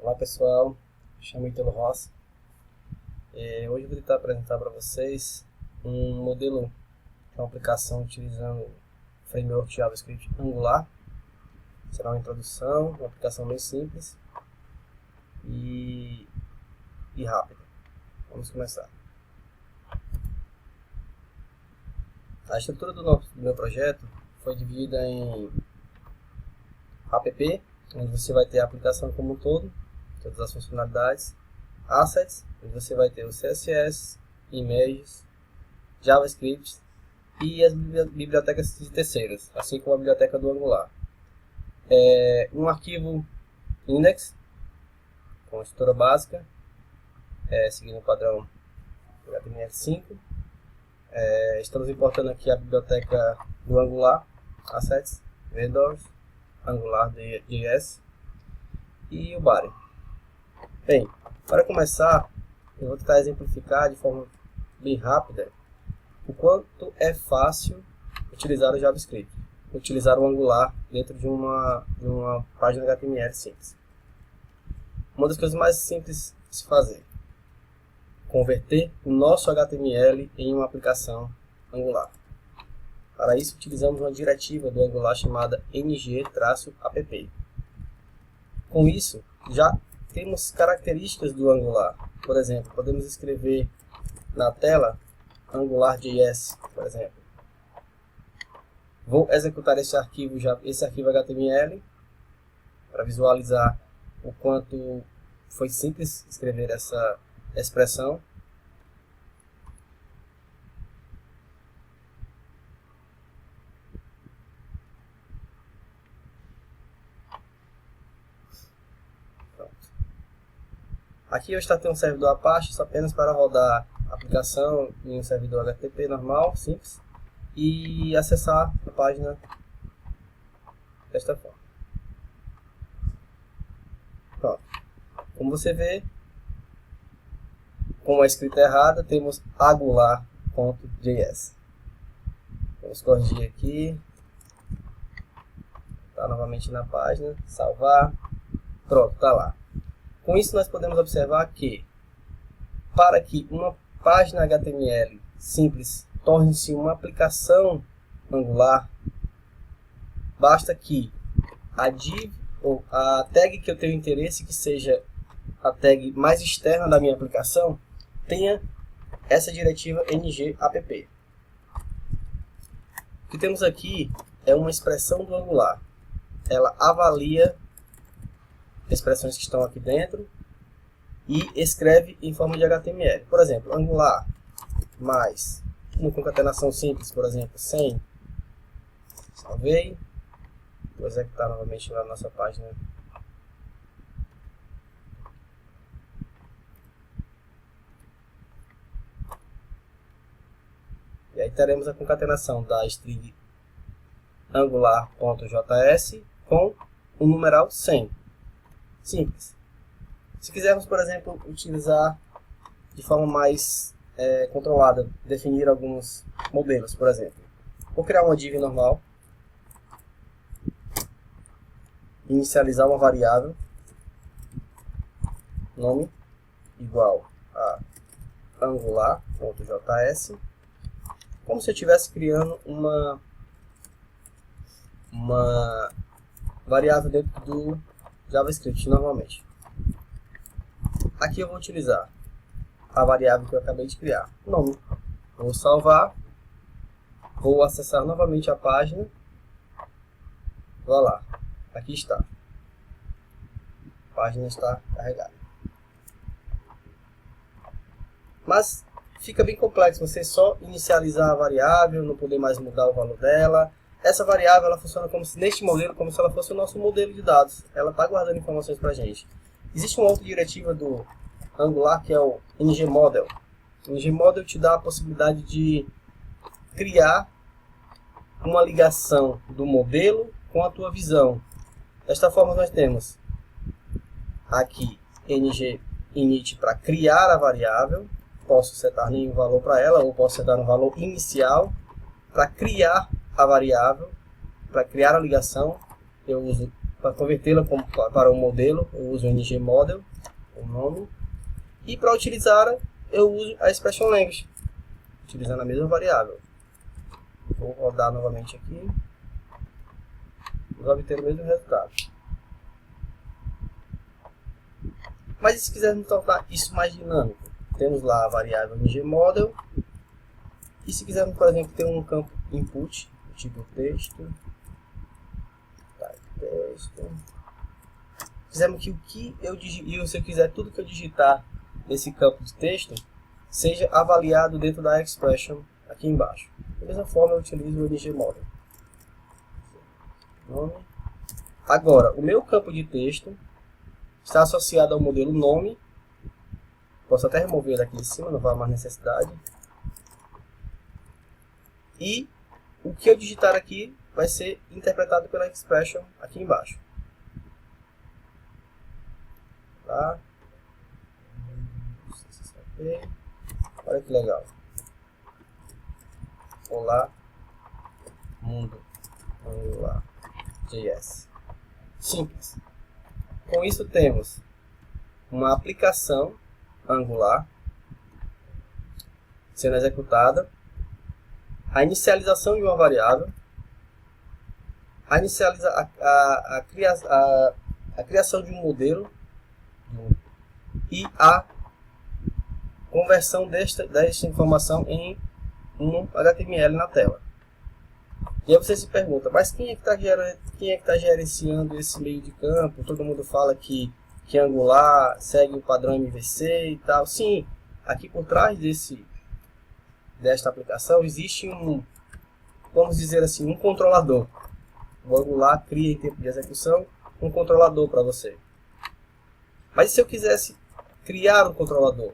Olá pessoal, me chamo Ítalo Rossi. Hoje eu vou tentar apresentar para vocês um modelo de uma aplicação utilizando o framework JavaScript Angular. Será uma introdução, uma aplicação bem simples e rápida. Vamos começar. A estrutura do meu projeto foi dividida em app, onde você vai ter a aplicação como um todo, todas as funcionalidades, assets, onde você vai ter o CSS, images, JavaScript e as bibliotecas de terceiros, assim como a biblioteca do Angular. Um arquivo index, com a estrutura básica, seguindo o padrão HTML5. Estamos importando aqui a biblioteca do Angular, assets, vendors, AngularJS e o body. Bem, para começar, eu vou tentar exemplificar de forma bem rápida o quanto é fácil utilizar o JavaScript, utilizar o Angular dentro de uma página HTML simples. Uma das coisas mais simples de se fazer: converter o nosso HTML em uma aplicação Angular. Para isso, utilizamos uma diretiva do Angular chamada ng-app. Com isso, já temos características do Angular. Por exemplo, podemos escrever na tela AngularJS, por exemplo. Vou executar esse arquivo HTML para visualizar o quanto foi simples escrever essa expressão. Aqui eu startei um servidor Apache apenas para rodar a aplicação em um servidor HTTP normal, simples, e acessar a página desta forma. Pronto. Como você vê, com a escrita errada, temos angular.js. Vamos corrigir aqui. Está novamente na página, salvar. Pronto, está lá. Com isso, nós podemos observar que, para que uma página HTML simples torne-se uma aplicação Angular, basta que a div ou a tag que eu tenho interesse, que seja a tag mais externa da minha aplicação, tenha essa diretiva ng-app. O que temos aqui é uma expressão do Angular. Ela avalia expressões que estão aqui dentro e escreve em forma de HTML. Por exemplo, Angular mais uma concatenação simples, por exemplo, 100. Salvei. Vou executar novamente lá na nossa página. E aí teremos a concatenação da string angular.js com o numeral 100. Simples. Se quisermos, por exemplo, utilizar de forma mais controlada, definir alguns modelos, por exemplo. Vou criar uma div normal, inicializar uma variável, nome igual a angular.js, como se eu estivesse criando uma variável dentro do JavaScript normalmente. Aqui eu vou utilizar a variável que eu acabei de criar, nome. Vou salvar, vou acessar novamente a página. Vá lá, aqui está. A página está carregada. Mas fica bem complexo você só inicializar a variável, não poder mais mudar o valor dela. Essa variável ela funciona como se, neste modelo, como se ela fosse o nosso modelo de dados. Ela está guardando informações para a gente. Existe uma outra diretiva do Angular que é o ngModel. O ngModel te dá a possibilidade de criar uma ligação do modelo com a tua visão. Desta forma nós temos aqui ng-init para criar a variável. Posso setar nenhum valor para ela, ou posso setar um valor inicial para criar a variável, para criar a ligação. Eu uso para convertê-la para um modelo, eu uso o ngModel, o nome. E para utilizar, eu uso a expression language, utilizando a mesma variável. Vou rodar novamente aqui. Vamos obter o mesmo resultado. Mas e se quisermos tornar isso mais dinâmico? Temos lá a variável ngModel. E se quisermos, por exemplo, ter um campo input, tipo texto. Texto. Fizemos que o que eu digito, e se eu quiser tudo que eu digitar nesse campo de texto, seja avaliado dentro da expression aqui embaixo. Da mesma forma eu utilizo o ngModel. Agora, o meu campo de texto está associado ao modelo nome. Posso até remover ele aqui em cima, não vai mais necessidade. E o que eu digitar aqui vai ser interpretado pela expression aqui embaixo. Tá? Olha que legal. Olá, mundo. Olá, JS. Simples. Com isso temos uma aplicação Angular sendo executada, a inicialização de uma variável, a criação de um modelo e a conversão desta informação em um HTML na tela. E aí você se pergunta, mas quem é que está gerenciando esse meio de campo? Todo mundo fala que Angular segue o padrão MVC e tal. Sim, aqui por trás desta aplicação existe vamos dizer assim, um controlador. O Angular cria em tempo de execução um controlador para você. Mas e se eu quisesse criar um controlador,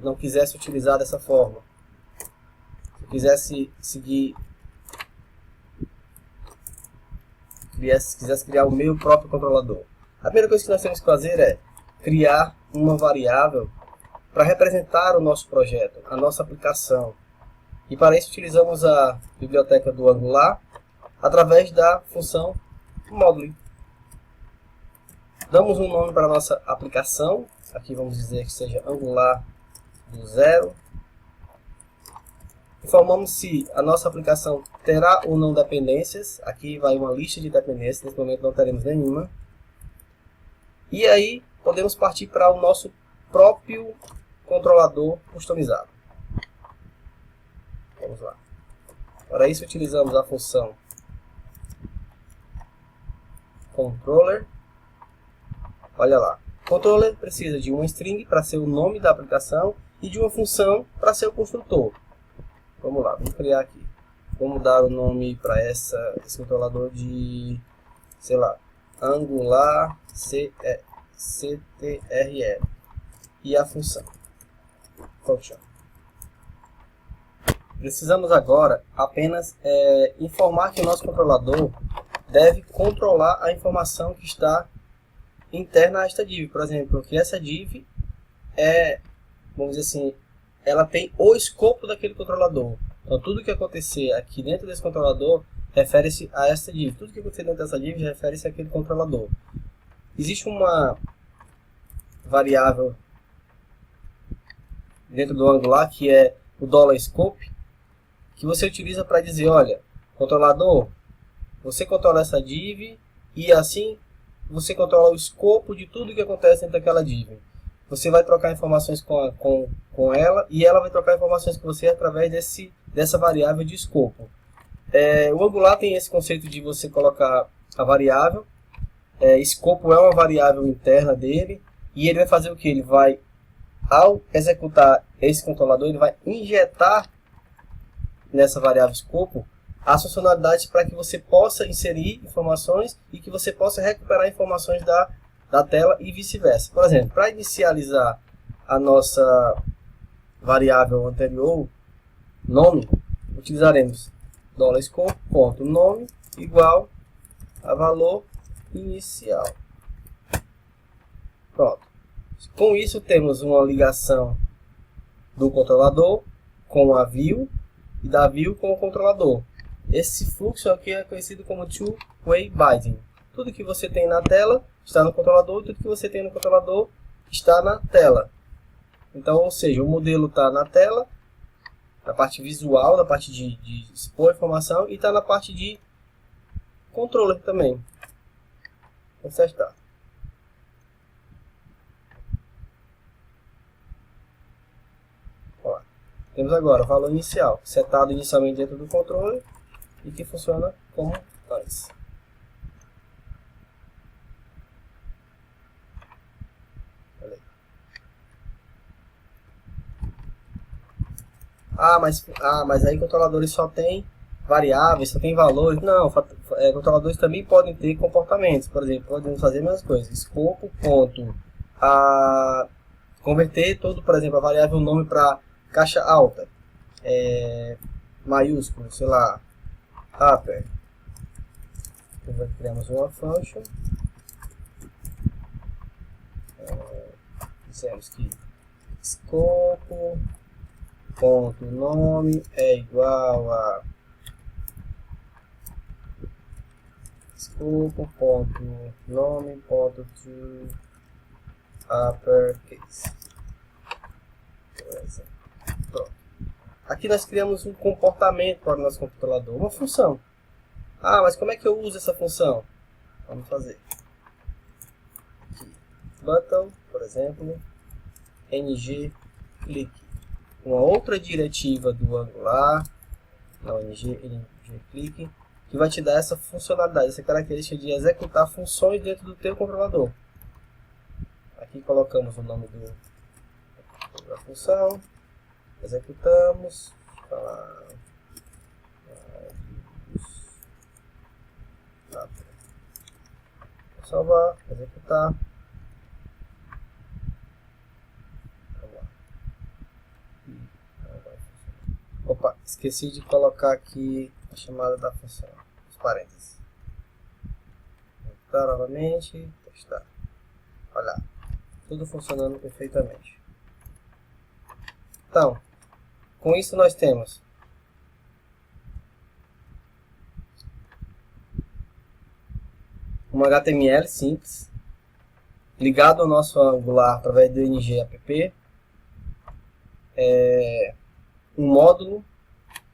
não quisesse utilizar dessa forma, se eu quisesse quisesse criar o meu próprio controlador, a primeira coisa que nós temos que fazer é criar uma variável para representar o nosso projeto, a nossa aplicação. E para isso utilizamos a biblioteca do Angular através da função modeling. Damos um nome para a nossa aplicação, aqui vamos dizer que seja Angular do zero. Informamos se a nossa aplicação terá ou não dependências, aqui vai uma lista de dependências, nesse momento não teremos nenhuma. E aí podemos partir para o nosso próprio controlador customizado. Vamos lá. Para isso utilizamos a função controller. Olha lá. Controller precisa de uma string para ser o nome da aplicação e de uma função para ser o construtor. Vamos lá, vamos criar aqui. Vamos dar o nome para esse controlador de, sei lá, Angular CTRL. E a função function. Precisamos agora apenas informar que o nosso controlador deve controlar a informação que está interna a esta div. Por exemplo, que essa div vamos dizer assim, ela tem o escopo daquele controlador. Então tudo que acontecer aqui dentro desse controlador refere-se a essa div. Tudo que acontecer dentro dessa div refere-se àquele controlador. Existe uma variável dentro do Angular que é o $scope, que você utiliza para dizer, olha, controlador, você controla essa div e assim você controla o escopo de tudo que acontece dentro daquela div. Você vai trocar informações com ela e ela vai trocar informações com você através dessa variável de escopo. O Angular tem esse conceito de você colocar a variável. Escopo é uma variável interna dele e ele vai fazer o que? Ele vai, ao executar esse controlador, ele vai injetar nessa variável escopo as funcionalidades para que você possa inserir informações e que você possa recuperar informações da tela e vice-versa. Por exemplo, para inicializar a nossa variável anterior, nome, utilizaremos $scope.nome igual a valor inicial. Pronto. Com isso temos uma ligação do controlador com a view e da view com o controlador. Esse fluxo aqui é conhecido como two-way binding. Tudo que você tem na tela está no controlador, e tudo que você tem no controlador está na tela. Então, ou seja, o modelo está na tela, na parte visual, na parte de expor informação, e está na parte de controller também. Vamos testar. Ó, temos agora o valor inicial, setado inicialmente dentro do controller, e que funciona como antes. Mas aí controladores só tem variáveis, só tem valores. Não, controladores também podem ter comportamentos. Por exemplo, podemos fazer a mesma coisa. Escopo, ponto, converter todo, por exemplo, a variável nome para caixa alta, maiúsculo, sei lá, upper. Então, criamos uma function. Dizemos que escopo ponto nome é igual a escopo ponto nome ponto to uppercase. Pronto. Aqui nós criamos um comportamento para o nosso controlador, uma função. Mas como é que eu uso essa função? Vamos fazer aqui. Button, por exemplo, ng click. Uma outra diretiva do Angular, não, ng click, que vai te dar essa funcionalidade, essa característica de executar funções dentro do teu controlador. Aqui colocamos o nome da função, executamos, salvar, executar. Opa, esqueci de colocar aqui a chamada da função, os parênteses. Voltar novamente, testar. Olha, tudo funcionando perfeitamente. Então, com isso nós temos um HTML simples, ligado ao nosso Angular através do ng-app, um módulo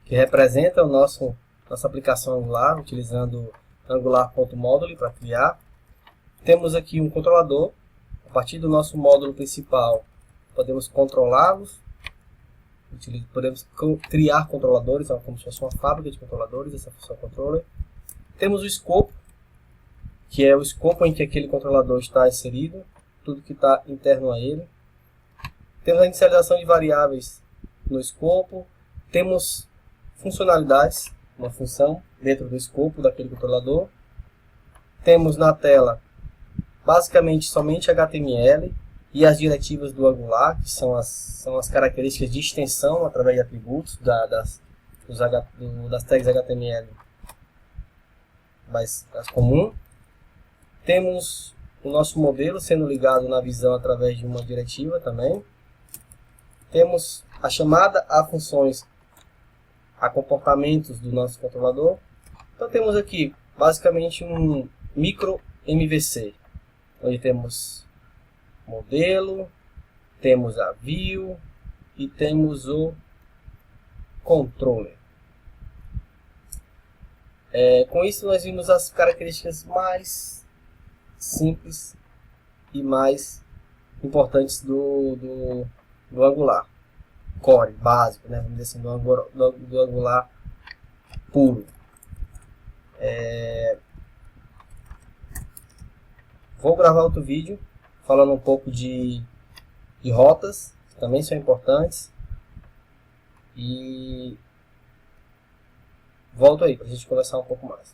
que representa nossa aplicação Angular, utilizando angular.module para criar. Temos aqui um controlador. A partir do nosso módulo principal, podemos controlá-los. Podemos criar controladores, como se fosse uma fábrica de controladores, essa função controller. Temos o escopo, que é o escopo em que aquele controlador está inserido, tudo que está interno a ele. Temos a inicialização de variáveis no escopo, temos funcionalidades, uma função dentro do escopo daquele controlador. Temos na tela basicamente somente HTML e as diretivas do Angular, que são as características de extensão através de atributos das tags HTML mais comum. Temos o nosso modelo sendo ligado na visão através de uma diretiva também. Temos a chamada a funções, a comportamentos do nosso controlador. Então temos aqui basicamente um micro MVC, onde temos modelo, temos a view e temos o controller. Com isso nós vimos as características mais simples e mais importantes do Angular. Core, básico, né? Vamos dizer assim, do Angular puro. Vou gravar outro vídeo falando um pouco de rotas, que também são importantes. E volto aí para a gente conversar um pouco mais.